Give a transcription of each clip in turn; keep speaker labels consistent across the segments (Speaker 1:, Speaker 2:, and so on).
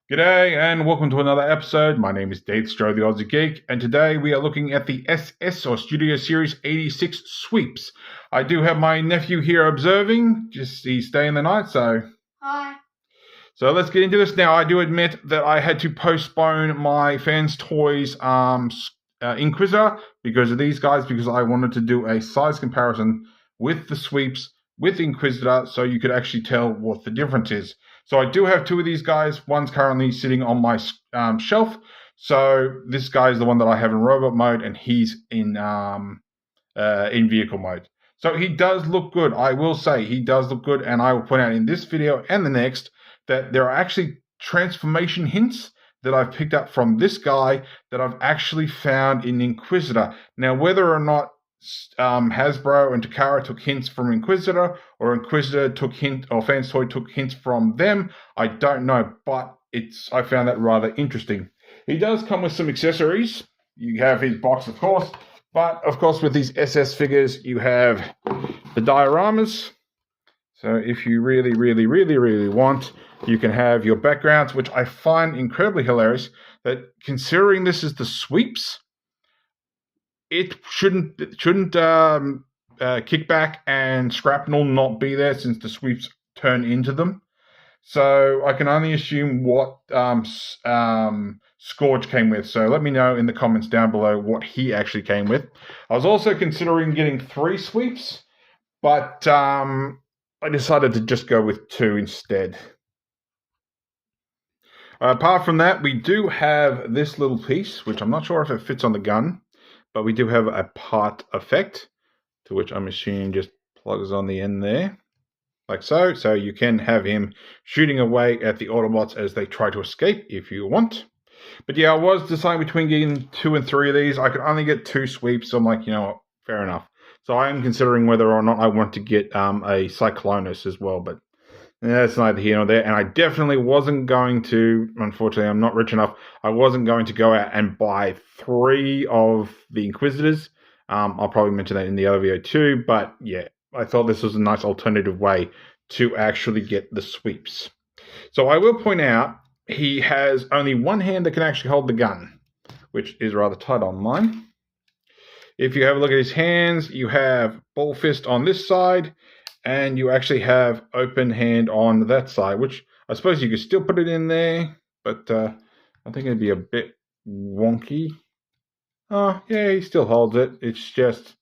Speaker 1: G'day and welcome to another episode. My name is Daethstro, the Aussie Geek, and today we are looking at the SS or Studio Series 86 sweeps. I do have my nephew here observing, just he's staying the night, so...
Speaker 2: Hi.
Speaker 1: So let's get into this now. I do admit that I had to postpone my Fans Toys Inquisitor because of these guys, because I wanted to do a size comparison with the sweeps with Inquisitor so you could actually tell what the difference is. So I do have two of these guys. One's currently sitting on my shelf. So this guy is the one that I have in robot mode, and he's in vehicle mode. So he does look good. I will say he does look good, and I will point out in this video and the next that there are actually transformation hints that I've picked up from this guy that I've actually found in Inquisitor. Now, whether or not Hasbro and Takara took hints from Inquisitor, or Inquisitor took Fans Toy took hints from them, I don't know, but I found that rather interesting. He does come with some accessories. You have his box, of course, but of course with these SS figures, you have the dioramas. So if you really want, you can have your backgrounds, which I find incredibly hilarious, that considering this is the sweeps, it shouldn't kickback and shrapnel not be there since the sweeps turn into them. So I can only assume what Scourge came with. So let me know in the comments down below what he actually came with. I was also considering getting 3 sweeps, but I decided to just go with 2 instead. Apart from that, we do have this little piece, which I'm not sure if it fits on the gun, but we do have a part effect, to which I'm assuming just plugs on the end there, like so. So you can have him shooting away at the Autobots as they try to escape if you want. But yeah, I was deciding between getting 2 and 3 of these. I could only get 2 sweeps, so I'm like, you know what, fair enough. So I am considering whether or not I want to get a Cyclonus as well, but that's neither here nor there. And I definitely wasn't going to, unfortunately, I'm not rich enough, I wasn't going to go out and buy 3 of the Inquisitors. I'll probably mention that in the other video too, but yeah, I thought this was a nice alternative way to actually get the sweeps. So I will point out, he has only one hand that can actually hold the gun, which is rather tight on mine. If you have a look at his hands, you have ball fist on this side, and you actually have open hand on that side, which I suppose you could still put it in there, but I think it'd be a bit wonky. Oh, yeah, he still holds it. It just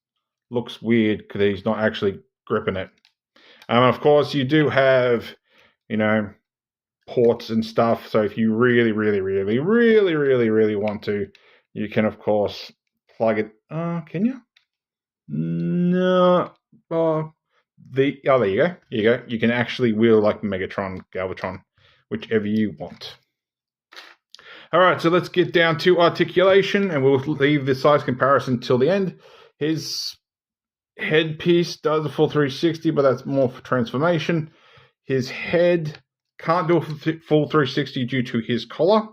Speaker 1: looks weird because he's not actually gripping it. Of course, you do have, ports and stuff. So if you really want to, you can, of course, plug it. Can you? No. There you go. Here you go. You can actually wheel like Megatron, Galvatron, whichever you want. All right, so let's get down to articulation, and we'll leave the size comparison till the end. His headpiece does a full 360, but that's more for transformation. His head can't do a full 360 due to his collar.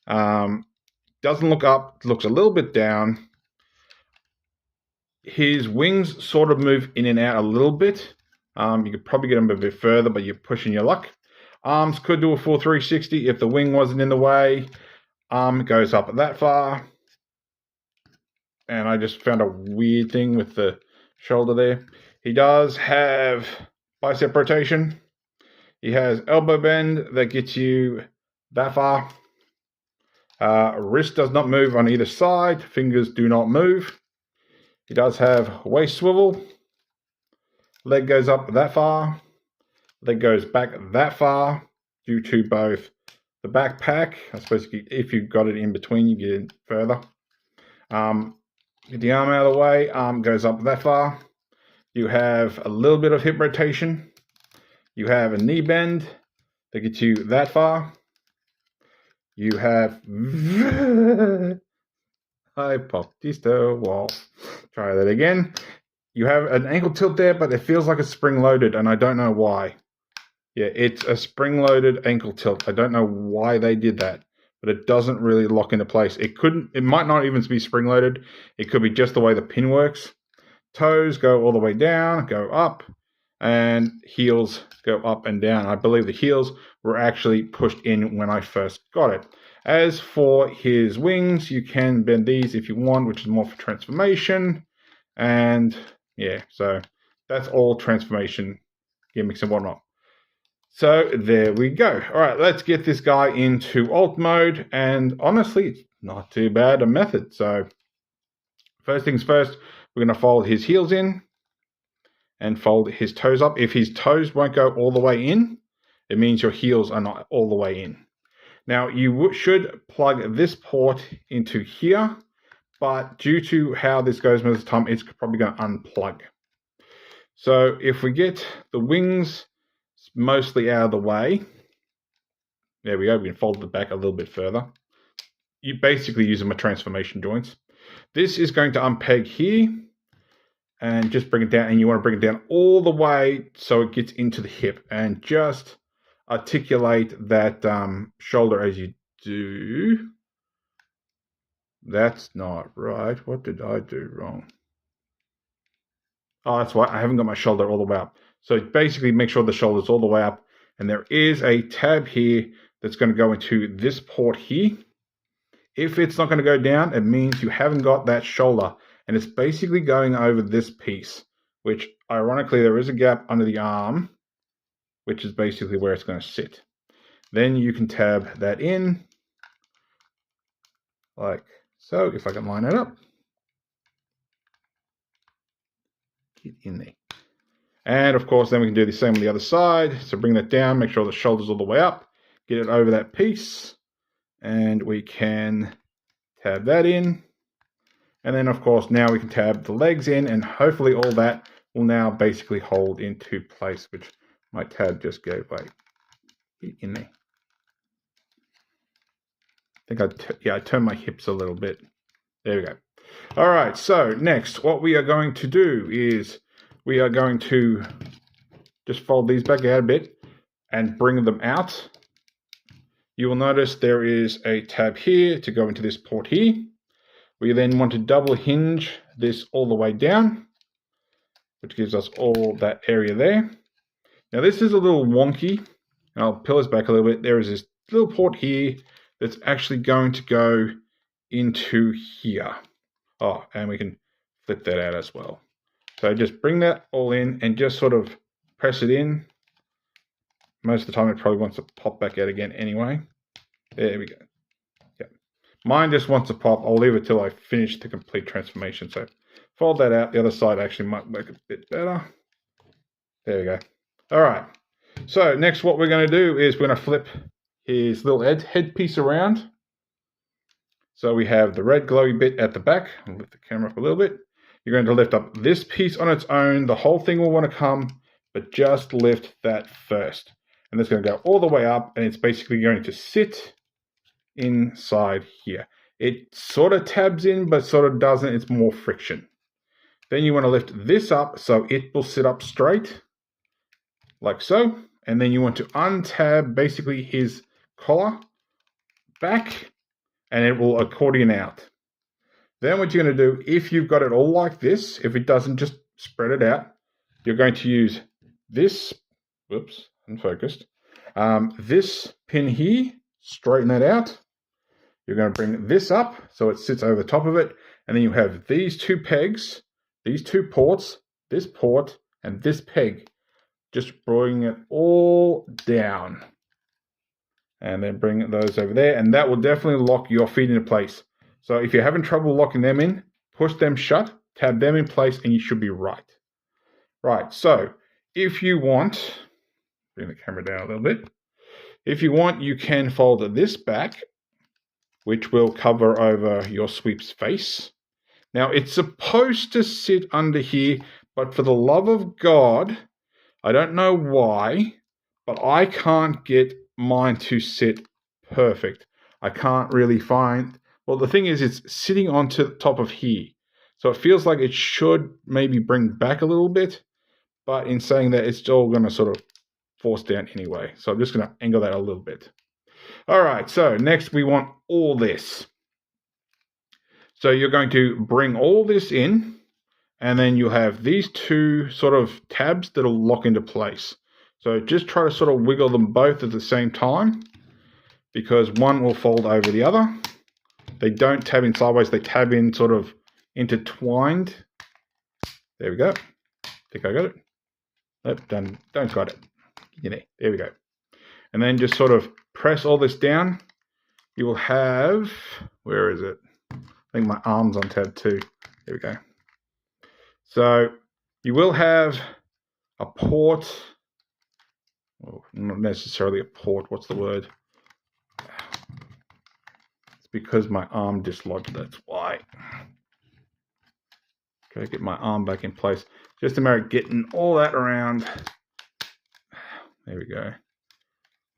Speaker 1: Doesn't look up, looks a little bit down. His wings sort of move in and out a little bit. You could probably get them a bit further, but you're pushing your luck. Arms could do a full 360 if the wing wasn't in the way. Arm goes up that far. And I just found a weird thing with the shoulder there. He does have bicep rotation. He has elbow bend that gets you that far. Wrist does not move on either side. Fingers do not move. He does have waist swivel. Leg goes up that far. Leg goes back that far due to both the backpack. I suppose if you've got it in between, you get it further. Get the arm out of the way. Arm goes up that far. You have a little bit of hip rotation. You have a knee bend that gets you that far. You have... I popped the wall. Try that again. You have an ankle tilt there, but it feels like it's spring-loaded, and I don't know why. Yeah, it's a spring-loaded ankle tilt. I don't know why they did that, but it doesn't really lock into place. It might not even be spring-loaded. It could be just the way the pin works. Toes go all the way down, go up. and heels go up and down. I believe the heels were actually pushed in when I first got it. As for his wings, you can bend these if you want, which is more for transformation. And yeah, so that's all transformation gimmicks and whatnot. So there we go. All right, let's get this guy into alt mode. And honestly, it's not too bad a method. So first things first, we're going to fold his heels in and fold his toes up. If his toes won't go all the way in, it means your heels are not all the way in. Now, you should plug this port into here, but due to how this goes most of the time, it's probably going to unplug. So if we get the wings mostly out of the way, there we go, we can fold it back a little bit further. You basically use them as transformation joints. This is going to unpeg here and just bring it down, and you want to bring it down all the way so it gets into the hip, and just articulate that shoulder as you do. That's not right. What did I do wrong? Oh, that's why I haven't got my shoulder all the way up. So basically make sure the shoulder's all the way up, and there is a tab here that's going to go into this port here. If it's not going to go down, it means you haven't got that shoulder, and it's basically going over this piece, which ironically there is a gap under the arm, which is basically where it's going to sit. Then you can tab that in, like so, if I can line it up. Get in there. And of course, then we can do the same on the other side. So bring that down, make sure the shoulder's all the way up, get it over that piece, and we can tab that in. And then of course, now we can tab the legs in, and hopefully all that will now basically hold into place, which my tab just gave away. Get in there. I think I turned my hips a little bit. There we go. All right, so next, what we are going to do is we are going to just fold these back out a bit and bring them out. You will notice there is a tab here to go into this port here. We then want to double hinge this all the way down, which gives us all that area there. Now this is a little wonky, and I'll peel this back a little bit. There is this little port here that's actually going to go into here. Oh, and we can flip that out as well. So just bring that all in and just sort of press it in. Most of the time it probably wants to pop back out again anyway. There we go. Yep. Mine just wants to pop. I'll leave it till I finish the complete transformation. So fold that out. The other side actually might work a bit better. There we go. All right. So next what we're going to do is we're going to flip his little headpiece around. So we have the red glowy bit at the back. I'll lift the camera up a little bit. You're going to lift up this piece on its own. The whole thing will want to come, but just lift that first. And it's going to go all the way up, and it's basically going to sit inside here. It sort of tabs in, but sort of doesn't. It's more friction. Then you want to lift this up so it will sit up straight, like so. And then you want to untab basically his collar back, and it will accordion out. Then what you're going to do, if you've got it all like this, if it doesn't, just spread it out. You're going to use this, whoops, unfocused, this pin here, straighten that out. You're going to bring this up so it sits over the top of it, and then you have these two pegs, these two ports, this port, and this peg. Just bring it all down. And then bring those over there, and that will definitely lock your feet into place. So if you're having trouble locking them in, push them shut, tab them in place, and you should be right. Right, so if you want, bring the camera down a little bit. If you want, you can fold this back, which will cover over your sweep's face. Now, it's supposed to sit under here, but for the love of God, I don't know why, but I can't get mine to sit perfect. I can't really find, well, the thing is it's sitting onto the top of here. So it feels like it should maybe bring back a little bit, but in saying that, it's all going to sort of force down anyway. So I'm just going to angle that a little bit. All right, so next we want all this. So you're going to bring all this in, and then you'll have these two sort of tabs that'll lock into place. So just try to sort of wiggle them both at the same time, because one will fold over the other. They don't tab in sideways, they tab in sort of intertwined. There we go. I think I got it. Nope, don't got it. There we go. And then just sort of press all this down. You will have, where is it? I think my arm's on tab 2. There we go. So you will have a port, well, not necessarily a port, what's the word? It's because my arm dislodged, that's why. Gotta get my arm back in place. Just a matter of getting all that around. There we go.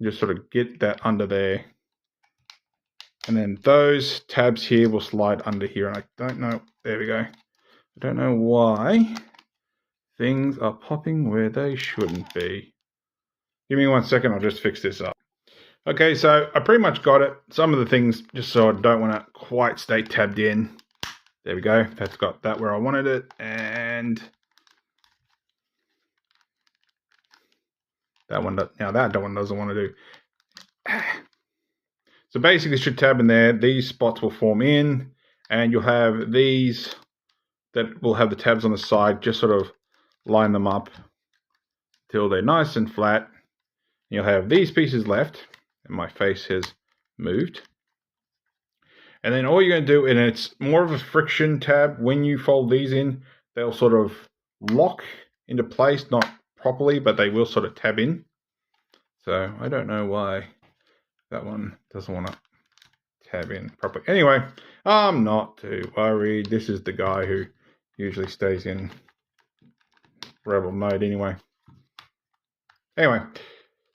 Speaker 1: Just sort of get that under there. And then those tabs here will slide under here. And I don't know, there we go. I don't know why things are popping where they shouldn't be. Give me 1 second, I'll just fix this up. Okay, so I pretty much got it. Some of the things, just so I don't want to quite stay tabbed in. There we go. That's got that where I wanted it. And that one, now that one doesn't want to do. So basically, should tab in there. These spots will form in, and you'll have these that will have the tabs on the side. Just sort of line them up till they're nice and flat. You'll have these pieces left, and my face has moved. And then all you're going to do, and it's more of a friction tab. When you fold these in, they'll sort of lock into place, not properly, but they will sort of tab in. So I don't know why that one doesn't want to tab in properly. Anyway, I'm not too worried. This is the guy who usually stays in rebel mode anyway. Anyway,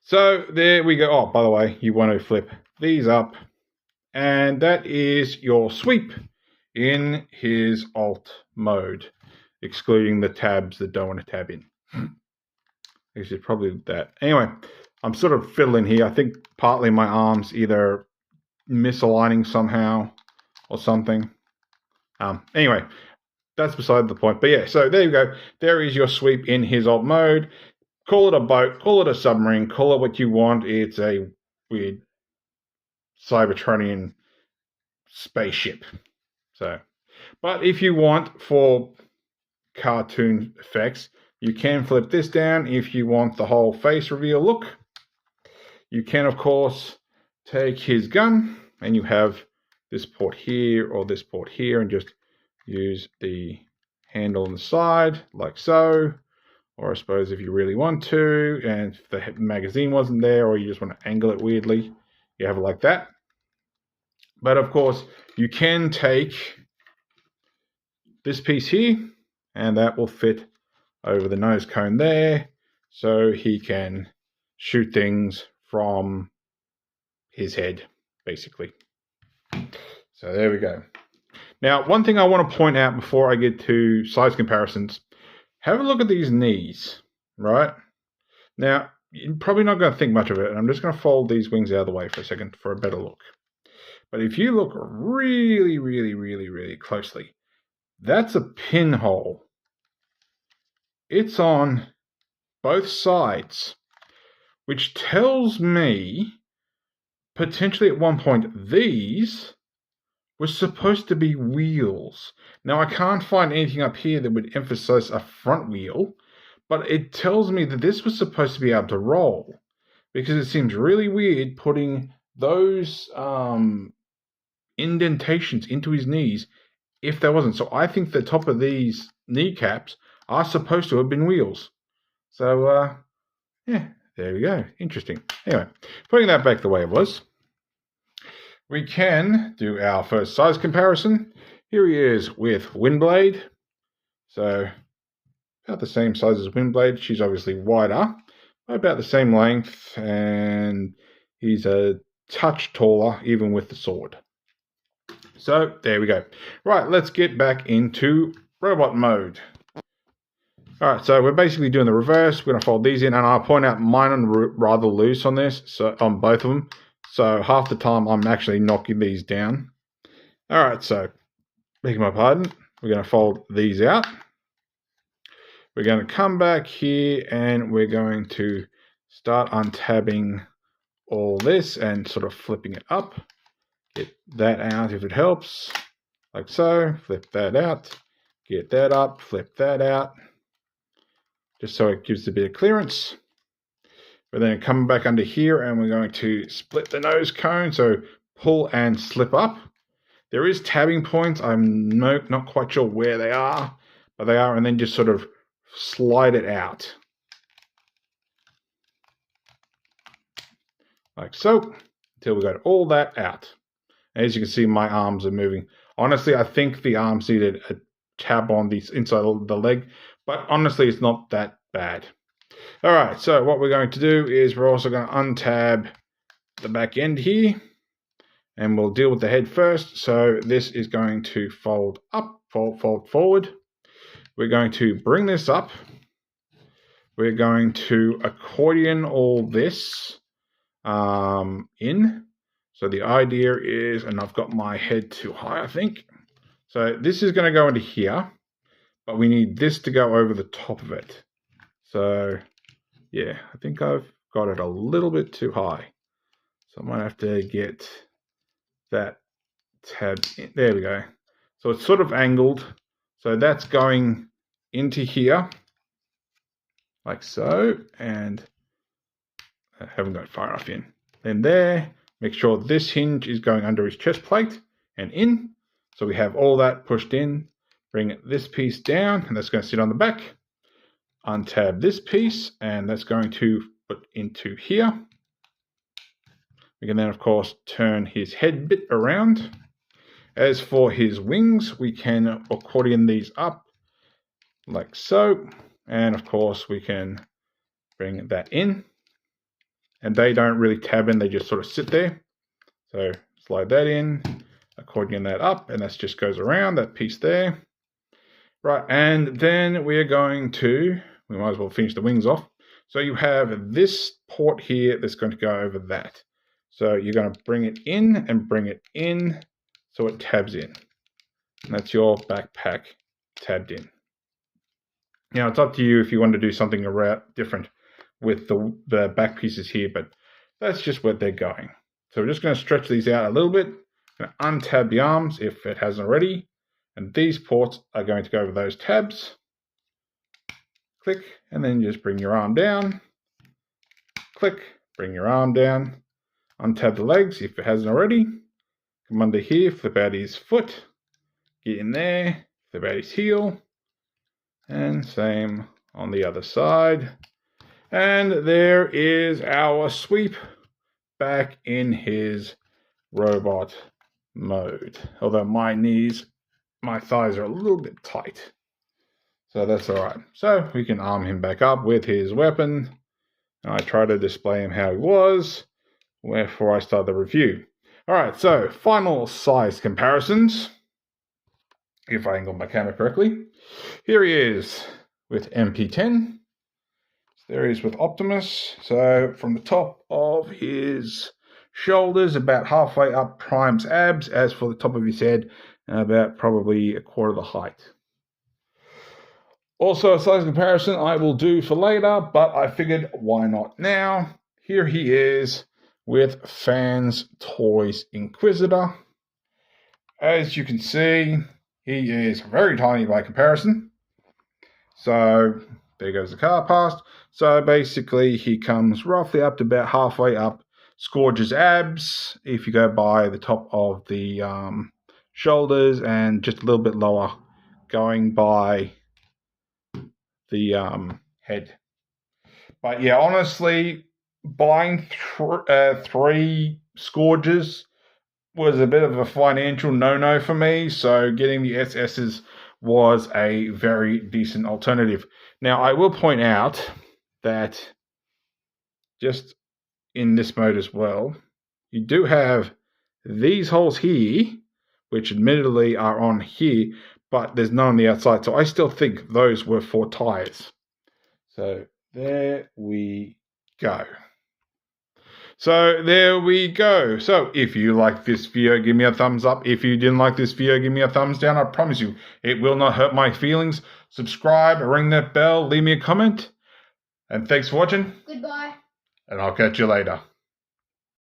Speaker 1: so there we go. Oh, by the way, you want to flip these up. And that is your sweep in his alt mode, excluding the tabs that don't want to tab in. This is probably that. Anyway, I'm sort of fiddling here. I think partly my arm's either misaligning somehow or something. Anyway, that's beside the point. But yeah, so there you go. There is your sweep in his alt mode. Call it a boat, call it a submarine, call it what you want. It's a weird Cybertronian spaceship. So, but if you want for cartoon effects, you can flip this down. If you want the whole face reveal look, you can of course take his gun, and you have this port here or this port here, and just use the handle on the side like so. Or I suppose if you really want to, and if the magazine wasn't there, or you just want to angle it weirdly, you have it like that. But of course, you can take this piece here, and that will fit over the nose cone there, so he can shoot things from his head, basically. So there we go. Now, one thing I want to point out before I get to size comparisons, have a look at these knees, right? Now, you're probably not going to think much of it, and I'm just going to fold these wings out of the way for a second for a better look. But if you look really, really, really, really closely, that's a pinhole. It's on both sides, which tells me potentially at one point these were supposed to be wheels. Now, I can't find anything up here that would emphasize a front wheel, but it tells me that this was supposed to be able to roll, because it seems really weird putting those indentations into his knees if there wasn't. So I think the top of these kneecaps are supposed to have been wheels. So, yeah, there we go. Interesting. Anyway, putting that back the way it was, we can do our first size comparison. Here he is with Windblade. So about the same size as Windblade. She's obviously wider, about the same length, and he's a touch taller even with the sword. So there we go. Right, let's get back into robot mode. All right, so we're basically doing the reverse. We're going to fold these in, and I'll point out mine are rather loose on this, so on both of them. So half the time I'm actually knocking these down. All right, so begging my pardon, we're going to fold these out. We're going to come back here and we're going to start untabbing all this and sort of flipping it up. Get that out if it helps, like so. Flip that out, get that up, flip that out, just so it gives a bit of clearance. We're then coming back under here and we're going to split the nose cone, so pull and slip up. There is tabbing points, I'm not quite sure where they are, but they are, and then just sort of slide it out. Like so, until we got all that out. As you can see, my arms are moving. Honestly, I think the arms needed a tab on the inside of the leg, but honestly, it's not that bad. All right, so what we're going to do is we're also going to untab the back end here, and we'll deal with the head first. So this is going to fold up, fold forward. We're going to bring this up. We're going to accordion all this in. So the idea is, and I've got my head too high, I think. So this is going to go into here, but we need this to go over the top of it. So yeah, I think I've got it a little bit too high. So I might have to get that tab in. There we go. So it's sort of angled. So that's going into here, like so, and I haven't got far enough in. Then there, make sure this hinge is going under his chest plate and in. So we have all that pushed in. Bring this piece down, and that's going to sit on the back. Untab this piece, and that's going to put into here. We can then, of course, turn his head bit around. As for his wings, we can accordion these up like so. And, of course, we can bring that in. And they don't really tab in, they just sort of sit there. So slide that in, accordion that up, and that just goes around, that piece there. Right, and then we're going to, we might as well finish the wings off. So you have this port here that's going to go over that. So you're going to bring it in and bring it in so it tabs in. And that's your backpack tabbed in. Now it's up to you if you want to do something different with the back pieces here, but that's just where they're going. So we're just going to stretch these out a little bit. Going to untab the arms if it hasn't already. And these ports are going to go over those tabs. Click, and then just bring your arm down. Click, bring your arm down. Untab the legs if it hasn't already. Come under here, flip out his foot. Get in there, flip out his heel. And same on the other side. And there is our sweep back in his robot mode. Although my thighs are a little bit tight. So that's all right. So we can arm him back up with his weapon. And I try to display him how he was before I start the review. All right, so final size comparisons. If I angle my camera correctly. Here he is with MP10. There he is with Optimus. So from the top of his shoulders, about halfway up Prime's abs. As for the top of his head, about probably a quarter of the height. Also, a size comparison I will do for later, but I figured why not now. Here he is with Fans Toys Inquisitor. As you can see, he is very tiny by comparison. So there goes the car past. So basically he comes roughly up to about halfway up Scourge's abs if you go by the top of the shoulders, and just a little bit lower going by the head. But yeah, honestly, buying three Scourges was a bit of a financial no-no for me, so getting the SS's was a very decent alternative. Now, I will point out that just in this mode as well, you do have these holes here, which admittedly are on here, but there's none on the outside, so I still think those were for tires. So there we go. So there we go. So if you like this video, give me a thumbs up. If you didn't like this video, give me a thumbs down. I promise you, it will not hurt my feelings. Subscribe, ring that bell, leave me a comment. And thanks for watching.
Speaker 2: Goodbye.
Speaker 1: And I'll catch you later.